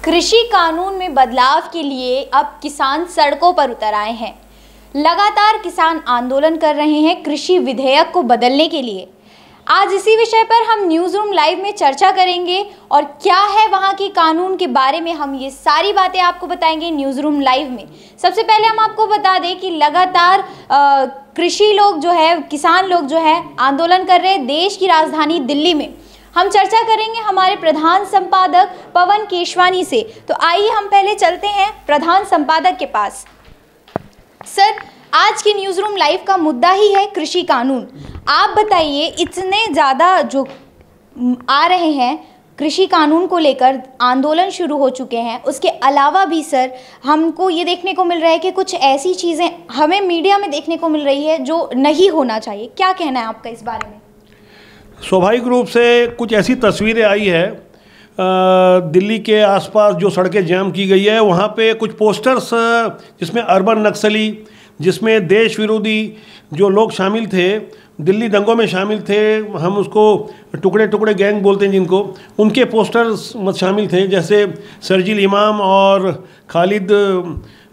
कृषि कानून में बदलाव के लिए अब किसान सड़कों पर उतर आए हैं। लगातार किसान आंदोलन कर रहे हैं कृषि विधेयक को बदलने के लिए। आज इसी विषय पर हम न्यूज़ रूम लाइव में चर्चा करेंगे और क्या है वहाँ के कानून के बारे में हम ये सारी बातें आपको बताएंगे न्यूज़ रूम लाइव में। सबसे पहले हम आपको बता दें कि लगातार कृषि लोग जो है, किसान लोग जो है आंदोलन कर रहे हैं देश की राजधानी दिल्ली में। हम चर्चा करेंगे हमारे प्रधान संपादक पवन केशवानी से। तो आइए हम पहले चलते हैं प्रधान संपादक के पास। सर, आज की न्यूज़ रूम लाइव का मुद्दा ही है कृषि कानून। आप बताइए, इतने ज़्यादा जो आ रहे हैं कृषि कानून को लेकर, आंदोलन शुरू हो चुके हैं, उसके अलावा भी सर हमको ये देखने को मिल रहा है कि कुछ ऐसी चीज़ें हमें मीडिया में देखने को मिल रही है जो नहीं होना चाहिए। क्या कहना है आपका इस बारे में? स्वाभाविक रूप से कुछ ऐसी तस्वीरें आई है दिल्ली के आसपास जो सड़कें जाम की गई है, वहाँ पे कुछ पोस्टर्स जिसमें अर्बन नक्सली, जिसमें देश विरोधी जो लोग शामिल थे, दिल्ली दंगों में शामिल थे, हम उसको टुकड़े टुकड़े गैंग बोलते हैं जिनको, उनके पोस्टर्स शामिल थे। जैसे शर्जील इमाम और खालिद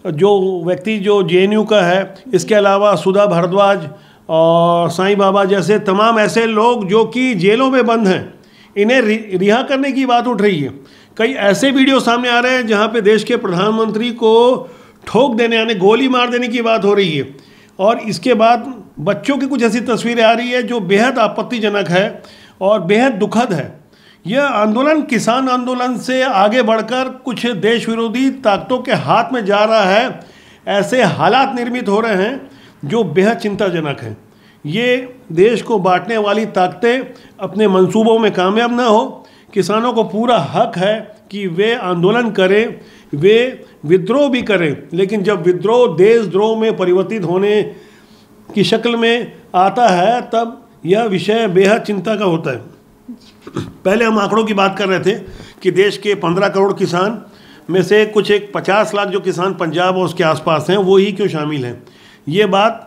जो व्यक्ति जो जेएनयू का है, इसके अलावा सुधा भारद्वाज और साईं बाबा जैसे तमाम ऐसे लोग जो कि जेलों में बंद हैं, इन्हें रिहा करने की बात उठ रही है। कई ऐसे वीडियो सामने आ रहे हैं जहां पे देश के प्रधानमंत्री को ठोक देने यानी गोली मार देने की बात हो रही है। और इसके बाद बच्चों की कुछ ऐसी तस्वीरें आ रही है जो बेहद आपत्तिजनक है और बेहद दुखद है। यह आंदोलन किसान आंदोलन से आगे बढ़कर कुछ देश विरोधी ताकतों के हाथ में जा रहा है। ऐसे हालात निर्मित हो रहे हैं जो बेहद चिंताजनक हैं। ये देश को बांटने वाली ताकतें अपने मंसूबों में कामयाब ना हो। किसानों को पूरा हक है कि वे आंदोलन करें, वे विद्रोह भी करें, लेकिन जब विद्रोह देशद्रोह में परिवर्तित होने की शक्ल में आता है तब यह विषय बेहद चिंता का होता है। पहले हम आंकड़ों की बात कर रहे थे कि देश के 15 करोड़ किसान में से कुछ एक 50 लाख जो किसान पंजाब और उसके आसपास हैं वो ही क्यों शामिल हैं। ये बात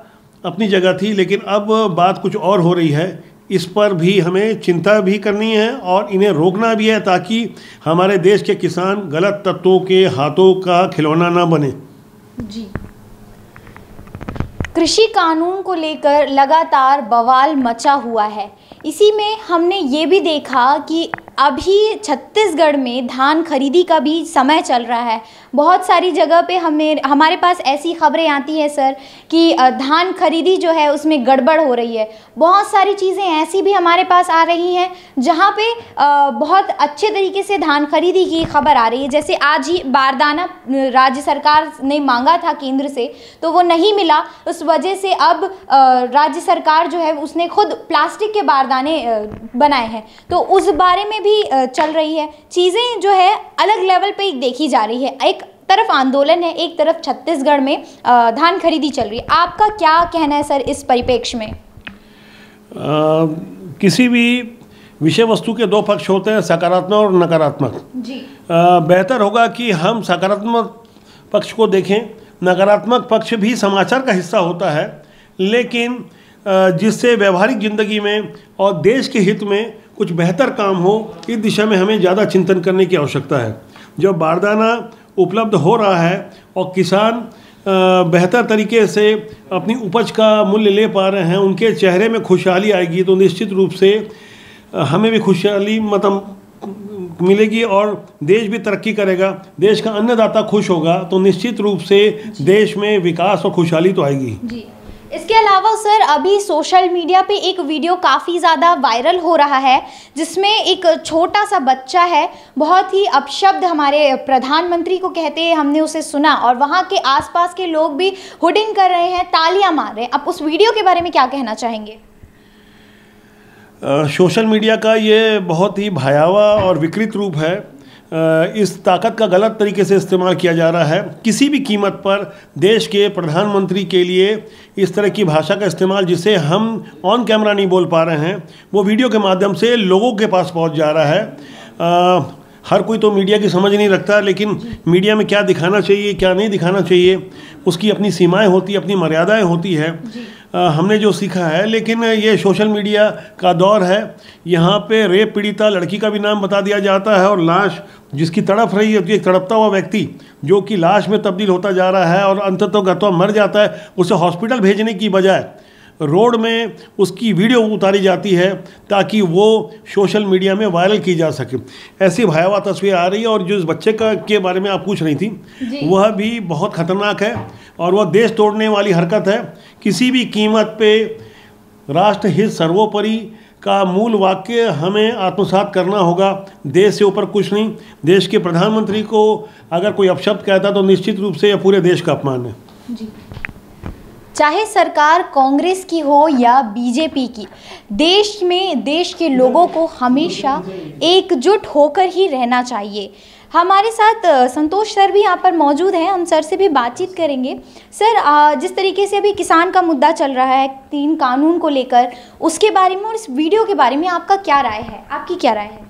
अपनी जगह थी, लेकिन अब बात कुछ और हो रही है। इस पर भी हमें चिंता भी करनी है और इन्हें रोकना भी है ताकि हमारे देश के किसान गलत तत्वों के हाथों का खिलौना ना बने। जी, कृषि कानून को लेकर लगातार बवाल मचा हुआ है। इसी में हमने ये भी देखा कि अभी छत्तीसगढ़ में धान खरीदी का भी समय चल रहा है। बहुत सारी जगह पे हमारे पास ऐसी खबरें आती हैं सर कि धान खरीदी जो है उसमें गड़बड़ हो रही है। बहुत सारी चीज़ें ऐसी भी हमारे पास आ रही हैं जहाँ पे बहुत अच्छे तरीके से धान खरीदी की खबर आ रही है। जैसे आज ही बारदाना राज्य सरकार ने मांगा था केंद्र से, तो वो नहीं मिला। उस वजह से अब राज्य सरकार जो है उसने खुद प्लास्टिक के बारदाने बनाए हैं। तो उस बारे में भी चल रही है। चीज़ें जो है अलग लेवल पे देखी जा रही है। एक तरफ आंदोलन है, एक तरफ छत्तीसगढ़ में धान खरीदी चल रही है। आपका क्या कहना है सर इस परिप्रेक्ष्य में? किसी भी विषय वस्तु के दो पक्ष होते हैं, सकारात्मक और नकारात्मक। जी, बेहतर होगा कि हम सकारात्मक पक्ष को देखें। नकारात्मक पक्ष भी समाचार का हिस्सा होता है, लेकिन जिससे व्यवहारिक ज़िंदगी में और देश के हित में कुछ बेहतर काम हो, इस दिशा में हमें ज़्यादा चिंतन करने की आवश्यकता है। जब बारदाना उपलब्ध हो रहा है और किसान बेहतर तरीके से अपनी उपज का मूल्य ले पा रहे हैं, उनके चेहरे में खुशहाली आएगी तो निश्चित रूप से हमें भी खुशहाली मिलेगी और देश भी तरक्की करेगा। देश का अन्नदाता खुश होगा तो निश्चित रूप से देश में विकास और खुशहाली तो आएगी। जी, इसके अलावा सर अभी सोशल मीडिया पे एक वीडियो काफ़ी ज़्यादा वायरल हो रहा है जिसमें एक छोटा सा बच्चा है, बहुत ही अपशब्द हमारे प्रधानमंत्री को कहते हैं, हमने उसे सुना और वहाँ के आसपास के लोग भी हुडिंग कर रहे हैं, तालियां मार रहे हैं। आप उस वीडियो के बारे में क्या कहना चाहेंगे? सोशल मीडिया का ये बहुत ही भयावह और विकृत रूप है। इस ताकत का गलत तरीके से इस्तेमाल किया जा रहा है। किसी भी कीमत पर देश के प्रधानमंत्री के लिए इस तरह की भाषा का इस्तेमाल, जिसे हम ऑन कैमरा नहीं बोल पा रहे हैं, वो वीडियो के माध्यम से लोगों के पास पहुंच जा रहा है। हर कोई तो मीडिया की समझ नहीं रखता, लेकिन मीडिया में क्या दिखाना चाहिए क्या नहीं दिखाना चाहिए उसकी अपनी सीमाएं होती, अपनी मर्यादाएं होती है। हमने जो सीखा है। लेकिन ये सोशल मीडिया का दौर है, यहाँ पे रेप पीड़िता लड़की का भी नाम बता दिया जाता है और लाश जिसकी तड़प रही है, एक तड़पता हुआ व्यक्ति जो कि लाश में तब्दील होता जा रहा है और अंततः मर जाता है, उसे हॉस्पिटल भेजने की बजाय रोड में उसकी वीडियो उतारी जाती है ताकि वो सोशल मीडिया में वायरल की जा सके। ऐसी भयावह तस्वीर आ रही है। और जो इस बच्चे के बारे में आप पूछ रही थी, वह भी बहुत खतरनाक है और वह देश तोड़ने वाली हरकत है। किसी भी कीमत पे राष्ट्र हित सर्वोपरि का मूल वाक्य हमें आत्मसात करना होगा। देश से ऊपर कुछ नहीं। देश के प्रधानमंत्री को अगर कोई अपशब्द कहता तो निश्चित रूप से यह पूरे देश का अपमान है। जी। चाहे सरकार कांग्रेस की हो या बीजेपी की, देश में देश के लोगों को हमेशा एकजुट होकर ही रहना चाहिए। हमारे साथ संतोष सर भी यहाँ पर मौजूद हैं, हम सर से भी बातचीत करेंगे। सर, जिस तरीके से अभी किसान का मुद्दा चल रहा है 3 कानून को लेकर, उसके बारे में और इस वीडियो के बारे में आपका क्या राय है? आपकी क्या राय है?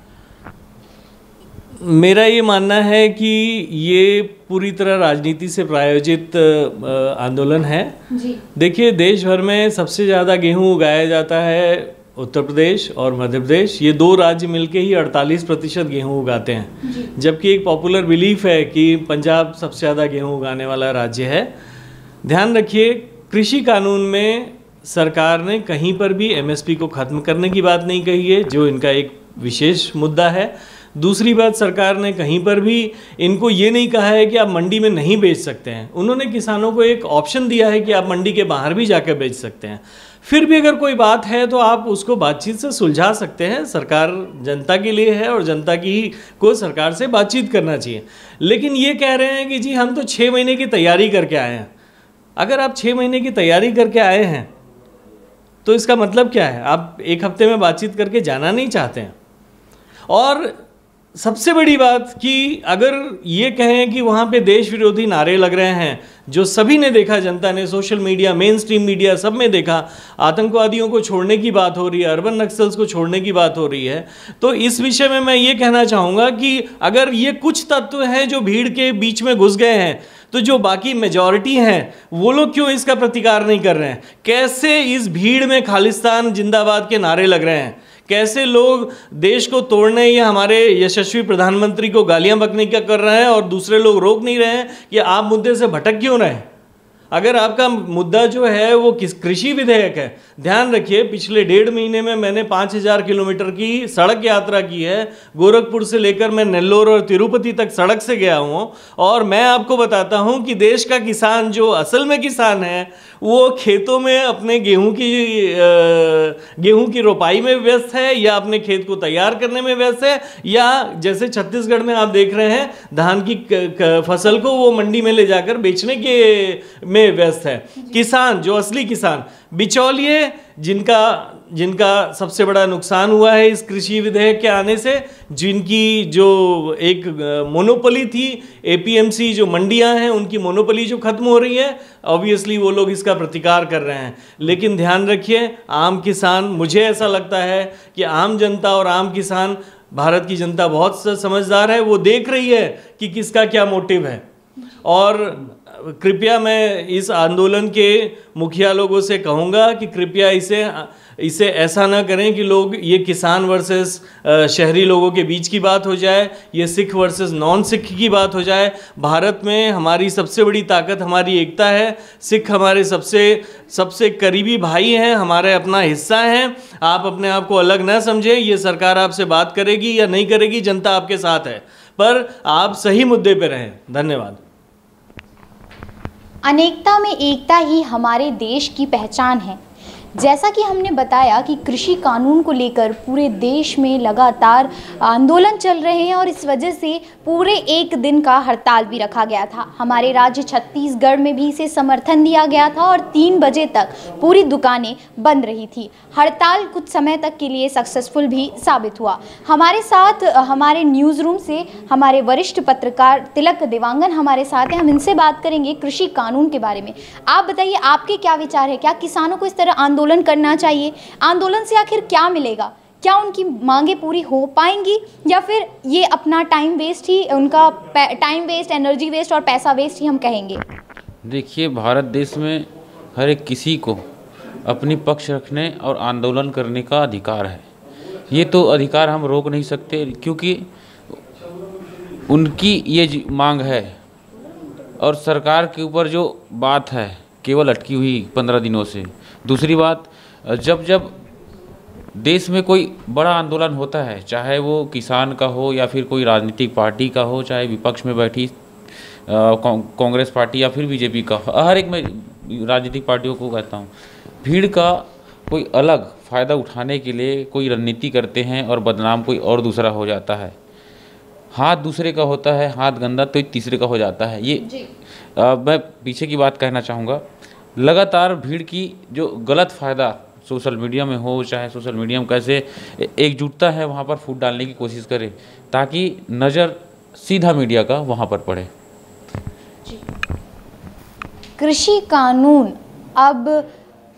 मेरा ये मानना है कि ये पूरी तरह राजनीति से प्रायोजित आंदोलन है। जी। देखिए, देश भर में सबसे ज़्यादा गेहूं उगाया जाता है उत्तर प्रदेश और मध्य प्रदेश। ये 2 राज्य मिलके ही 48% गेहूं उगाते हैं, जबकि एक पॉपुलर बिलीफ है कि पंजाब सबसे ज़्यादा गेहूं उगाने वाला राज्य है। ध्यान रखिए, कृषि कानून में सरकार ने कहीं पर भी एमएसपी को ख़त्म करने की बात नहीं कही है, जो इनका एक विशेष मुद्दा है। दूसरी बात, सरकार ने कहीं पर भी इनको ये नहीं कहा है कि आप मंडी में नहीं बेच सकते हैं। उन्होंने किसानों को एक ऑप्शन दिया है कि आप मंडी के बाहर भी जाकर बेच सकते हैं। फिर भी अगर कोई बात है तो आप उसको बातचीत से सुलझा सकते हैं। सरकार जनता के लिए है और जनता की को सरकार से बातचीत करना चाहिए। लेकिन ये कह रहे हैं कि जी हम तो 6 महीने की तैयारी करके आए हैं। अगर आप 6 महीने की तैयारी करके आए हैं तो इसका मतलब क्या है? आप 1 हफ्ते में बातचीत करके जाना नहीं चाहते हैं। और सबसे बड़ी बात कि अगर ये कहें कि वहाँ पे देश विरोधी नारे लग रहे हैं, जो सभी ने देखा, जनता ने, social media, main stream media सब में देखा, आतंकवादियों को छोड़ने की बात हो रही है, अर्बन नक्सल्स को छोड़ने की बात हो रही है, तो इस विषय में मैं ये कहना चाहूँगा कि अगर ये कुछ तत्व हैं जो भीड़ के बीच में घुस गए हैं, तो जो बाकी मेजॉरिटी हैं वो लोग क्यों इसका प्रतिकार नहीं कर रहे हैं? कैसे इस भीड़ में खालिस्तान जिंदाबाद के नारे लग रहे हैं? कैसे लोग देश को तोड़ने या हमारे यशस्वी प्रधानमंत्री को गालियां बकने का कर रहे हैं और दूसरे लोग रोक नहीं रहे हैं कि आप मुद्दे से भटक क्यों रहे हैं? अगर आपका मुद्दा जो है वो कृषि विधेयक है, ध्यान रखिए, पिछले 1.5 महीने में मैंने 5000 किलोमीटर की सड़क यात्रा की है। गोरखपुर से लेकर मैं नेल्लोर और तिरुपति तक सड़क से गया हूँ और मैं आपको बताता हूँ कि देश का किसान जो असल में किसान है वो खेतों में अपने गेहूं की रोपाई में व्यस्त है या अपने खेत को तैयार करने में व्यस्त है, या जैसे छत्तीसगढ़ में आप देख रहे हैं धान की फसल को वो मंडी में ले जाकर बेचने के में व्यस्त है। किसान, जो असली किसान, बिचौलिए जिनका सबसे बड़ा नुकसान हुआ है इस कृषि विधेयक के आने से, जिनकी जो एक मोनोपोली थी, एपीएमसी जो मंडियां हैं उनकी मोनोपोली जो खत्म हो रही है, ऑब्वियसली वो लोग इसका प्रतिकार कर रहे हैं। लेकिन ध्यान रखिए, आम किसान, मुझे ऐसा लगता है कि आम जनता और आम किसान, भारत की जनता बहुत समझदार है, वो देख रही है कि किसका क्या मोटिव है। और कृपया मैं इस आंदोलन के मुखिया लोगों से कहूँगा कि कृपया इसे ऐसा ना करें कि लोग ये किसान वर्सेस शहरी लोगों के बीच की बात हो जाए, ये सिख वर्सेस नॉन सिख की बात हो जाए। भारत में हमारी सबसे बड़ी ताकत हमारी एकता है। सिख हमारे सबसे करीबी भाई हैं, हमारे अपना हिस्सा हैं। आप अपने आप को अलग ना समझें। ये सरकार आपसे बात करेगी या नहीं करेगी, जनता आपके साथ है, पर आप सही मुद्दे पे रहें। धन्यवाद। अनेकता में एकता ही हमारे देश की पहचान है। जैसा कि हमने बताया कि कृषि कानून को लेकर पूरे देश में लगातार आंदोलन चल रहे हैं और इस वजह से पूरे 1 दिन का हड़ताल भी रखा गया था। हमारे राज्य छत्तीसगढ़ में भी इसे समर्थन दिया गया था और 3 बजे तक पूरी दुकानें बंद रही थी। हड़ताल कुछ समय तक के लिए सक्सेसफुल भी साबित हुआ। हमारे साथ हमारे न्यूज़ रूम से हमारे वरिष्ठ पत्रकार तिलक देवांगन हमारे साथ हैं। हम इनसे बात करेंगे कृषि कानून के बारे में। आप बताइए, आपके क्या विचार है? क्या किसानों को इस तरह आंदोलन करना चाहिए? आंदोलन से आखिर क्या मिलेगा? क्या उनकी मांगे पूरी हो पाएंगी या फिर ये अपना टाइम वेस्ट ही, उनका टाइम वेस्ट, एनर्जी वेस्ट और पैसा वेस्ट ही हम कहेंगे? देखिए, भारत देश में हर एक किसी को अपनी पक्ष रखने और आंदोलन करने का अधिकार है। ये तो अधिकार हम रोक नहीं सकते, क्योंकि उनकी ये मांग है और सरकार के ऊपर जो बात है केवल अटकी हुई 15 दिनों से। दूसरी बात, जब जब देश में कोई बड़ा आंदोलन होता है, चाहे वो किसान का हो या फिर कोई राजनीतिक पार्टी का हो, चाहे विपक्ष में बैठी कांग्रेस पार्टी या फिर बीजेपी का, हर एक में राजनीतिक पार्टियों को कहता हूँ, भीड़ का कोई अलग फ़ायदा उठाने के लिए कोई रणनीति करते हैं और बदनाम कोई और दूसरा हो जाता है। हाथ दूसरे का होता है, हाथ गंदा तो तीसरे का हो जाता है। ये मैं पीछे की बात कहना चाहूँगा। लगातार भीड़ की जो गलत फ़ायदा सोशल मीडिया में हो, चाहे सोशल मीडिया में कैसे एकजुटता है वहाँ पर फूट डालने की कोशिश करे, ताकि नज़र सीधा मीडिया का वहाँ पर पड़े। कृषि कानून अब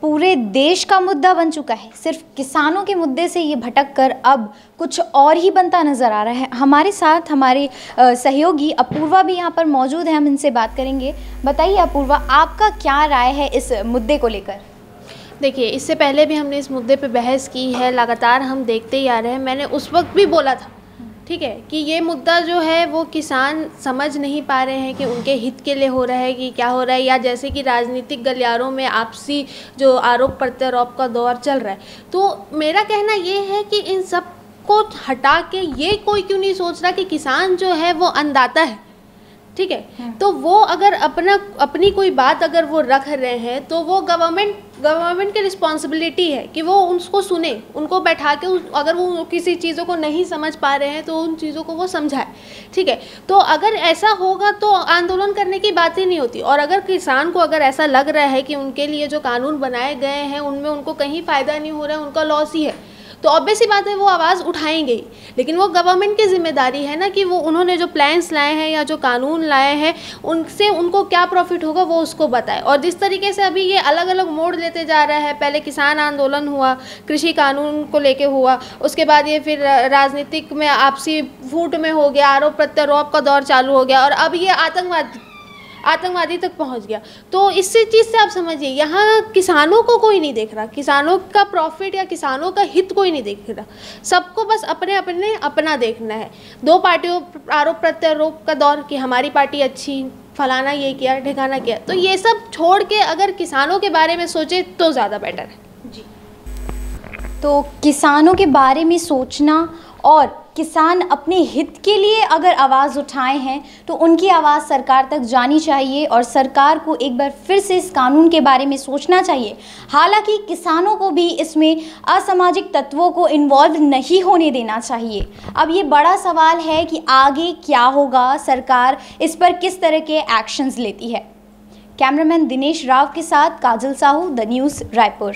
पूरे देश का मुद्दा बन चुका है। सिर्फ किसानों के मुद्दे से ये भटक कर अब कुछ और ही बनता नज़र आ रहा है। हमारे साथ हमारे सहयोगी अपूर्वा भी यहाँ पर मौजूद है, हम इनसे बात करेंगे। बताइए अपूर्वा, आपका क्या राय है इस मुद्दे को लेकर? देखिए, इससे पहले भी हमने इस मुद्दे पे बहस की है, लगातार हम देखते ही आ रहे हैं। मैंने उस वक्त भी बोला था, ठीक है, कि ये मुद्दा जो है वो किसान समझ नहीं पा रहे हैं कि उनके हित के लिए हो रहा है कि क्या हो रहा है, या जैसे कि राजनीतिक गलियारों में आपसी जो आरोप प्रत्यारोप का दौर चल रहा है। तो मेरा कहना ये है कि इन सब को हटा के ये कोई क्यों नहीं सोच रहा कि किसान जो है वो अन्नदाता है, ठीक है। तो वो अगर अपनी कोई बात अगर वो रख रहे हैं तो वो गवर्नमेंट की रिस्पॉन्सिबिलिटी है कि वो उसको सुने, उनको बैठा के अगर वो किसी चीज़ों को नहीं समझ पा रहे हैं तो उन चीज़ों को वो समझाए, ठीक है। तो अगर ऐसा होगा तो आंदोलन करने की बात ही नहीं होती। और अगर किसान को अगर ऐसा लग रहा है कि उनके लिए जो कानून बनाए गए हैं उनमें उनको कहीं फ़ायदा नहीं हो रहा है, उनका लॉस ही है, तो ऑब्वियस सी बात है वो आवाज़ उठाएंगे ही। लेकिन वो गवर्नमेंट की जिम्मेदारी है ना कि वो उन्होंने जो प्लान्स लाए हैं या जो कानून लाए हैं उनसे उनको क्या प्रॉफिट होगा वो उसको बताए। और जिस तरीके से अभी ये अलग अलग मोड़ लेते जा रहा है, पहले किसान आंदोलन हुआ, कृषि कानून को लेके हुआ, उसके बाद ये फिर राजनीतिक में आपसी फूट में हो गया, आरोप प्रत्यारोप का दौर चालू हो गया, और अब ये आतंकवादी तक पहुंच गया। तो इससे चीज़ से आप समझिए, यहाँ किसानों को कोई नहीं देख रहा, किसानों का प्रॉफिट या किसानों का हित कोई नहीं देख रहा। सबको बस अपना देखना है। दो पार्टियों आरोप प्रत्यारोप का दौर कि हमारी पार्टी अच्छी, फलाना ये किया, ठिकाना किया, तो ये सब छोड़ के अगर किसानों के बारे में सोचे तो ज़्यादा बेटर है जी। तो किसानों के बारे में सोचना और किसान अपने हित के लिए अगर आवाज़ उठाए हैं तो उनकी आवाज़ सरकार तक जानी चाहिए और सरकार को एक बार फिर से इस कानून के बारे में सोचना चाहिए। हालांकि किसानों को भी इसमें असामाजिक तत्वों को इन्वॉल्व नहीं होने देना चाहिए। अब ये बड़ा सवाल है कि आगे क्या होगा, सरकार इस पर किस तरह के एक्शंस लेती है। कैमरामैन दिनेश राव के साथ काजल साहू, द न्यूज़, रायपुर।